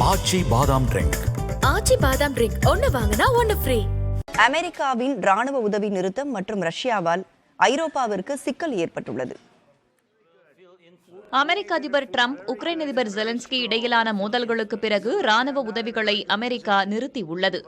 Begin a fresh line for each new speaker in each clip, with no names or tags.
ஆச்சி பாதாம் ட்ரிங்க்.
ஆச்சி பாதாம் ட்ரிங்க் ஒன்னு வாங்கினா ஒன்னு ஃப்ரீ.
அமெரிக்காவின் ராணுவ உதவி நிறுத்தம் மற்றும் ரஷ்யாவால் ஐரோப்பாவிற்கு சிக்கல் ஏற்பட்டுள்ளது.
அமெரிக்க அதிபர் டிரம்ப் உக்ரைன் அதிபர் ஜெலன்ஸ்கி இடையிலான மோதல்களுக்கு பிறகு ராணுவ உதவிகளை அமெரிக்கா நிறுத்தியுள்ளது.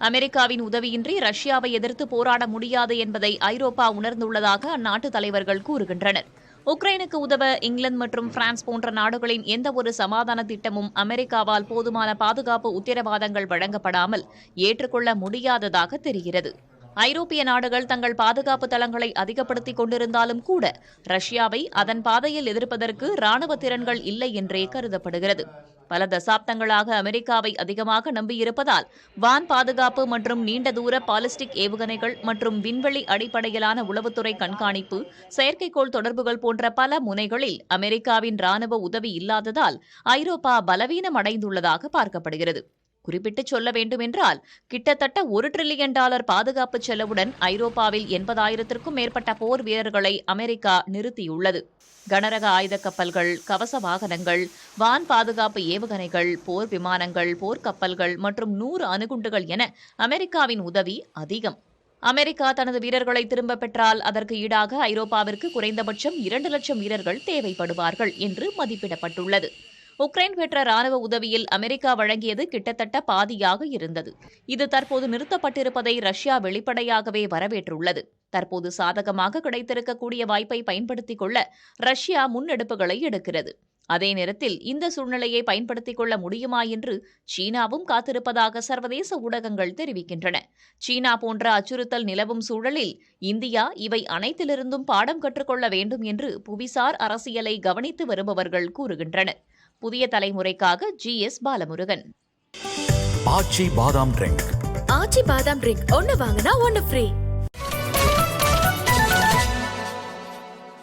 அமெரிக்காவின் உதவியின்றி ரஷ்யாவை எதிர்த்து போராட முடியாது என்பதை ஐரோப்பா உணர்ந்துள்ளதாக அந்நாட்டு தலைவர்கள் கூறுகின்றனர். உக்ரைனுக்கு உதவ இங்கிலாந்து மற்றும் பிரான்ஸ் போன்ற நாடுகளின் எந்தவொரு சமாதான திட்டமும் அமெரிக்காவால் போதுமான பாதுகாப்பு உத்தரவாதங்கள் வழங்கப்படாமல் ஏற்றுக்கொள்ள முடியாததாக தெரிகிறது. ஐரோப்பிய நாடுகள் தங்கள் பாதுகாப்பு தளங்களை அதிகப்படுத்திக் கொண்டிருந்தாலும் கூட ரஷ்யாவை அதன் பாதையில் எதிர்ப்பதற்கு ராணுவ திறன்கள் இல்லை என்றே கருதப்படுகிறது. பல தசாப்தங்களாக அமெரிக்காவை அதிகமாக நம்பியிருப்பதால் வான் பாதுகாப்பு மற்றும் நீண்ட தூர பாலிஸ்டிக் ஏவுகணைகள் மற்றும் விண்வெளி அடிப்படையிலான உளவுத்துறை கண்காணிப்பு, செயற்கைக்கோள் தொடர்புகள் போன்ற பல முனைகளில் அமெரிக்காவின் ராணுவ உதவி இல்லாததால் ஐரோப்பா பலவீனம் அடைந்துள்ளதாக பார்க்கப்படுகிறது. குறிப்பிட்டு சொல்ல வேண்டுமென்றால் கிட்டத்தட்ட $1 டிரில்லியன் பாதுகாப்பு செலவுடன் ஐரோப்பாவில் 80,000க்கும் மேற்பட்ட போர் வீரர்களை அமெரிக்கா நிறுத்தியுள்ளது. கனரக ஆயுத கப்பல்கள், கவச வாகனங்கள், வான் பாதுகாப்பு ஏவுகணைகள், போர் விமானங்கள், போர்க்கப்பல்கள் மற்றும் 100 அணுகுண்டுகள் என அமெரிக்காவின் உதவி அதிகம். அமெரிக்கா தனது வீரர்களை திரும்பப் பெற்றால் அதற்கு ஈடாக ஐரோப்பாவிற்கு குறைந்தபட்சம் 2 லட்சம் வீரர்கள் தேவைப்படுவார்கள் என்று மதிப்பிடப்பட்டுள்ளது. உக்ரைன் பெற்ற ராணுவ உதவியில் அமெரிக்கா வழங்கியது கிட்டத்தட்ட பாதியாக இருந்தது. இது தற்போது நிறுத்தப்பட்டிருப்பதை ரஷ்யா வெளிப்படையாகவே வரவேற்றுள்ளது. தற்போது சாதகமாக கிடைத்திருக்கக்கூடிய வாய்ப்பை பயன்படுத்திக் கொள்ள ரஷ்யா முன்னெடுப்புகளை எடுக்கிறது. அதே நேரத்தில் இந்த சூழ்நிலையை பயன்படுத்திக் கொள்ள முடியுமா என்று சீனாவும் காத்திருப்பதாக சர்வதேச ஊடகங்கள் தெரிவிக்கின்றன. சீனா போன்ற அச்சுறுத்தல் நிலவும் சூழலில் இந்தியா இவை அனைத்திலிருந்தும் பாடம் கற்றுக்கொள்ள வேண்டும் என்று புவிசார் அரசியலை கவனித்து வருபவர்கள் கூறுகின்றனர். புதிய தலைமுறைக்காக GS பாலமுருகன்.
ஆச்சி பாதாம் ட்ரிங்க்.
ஆச்சி பாதாம் ட்ரிங்க் ஒன்னு வாங்கினா ஒன்னு ஃப்ரீ.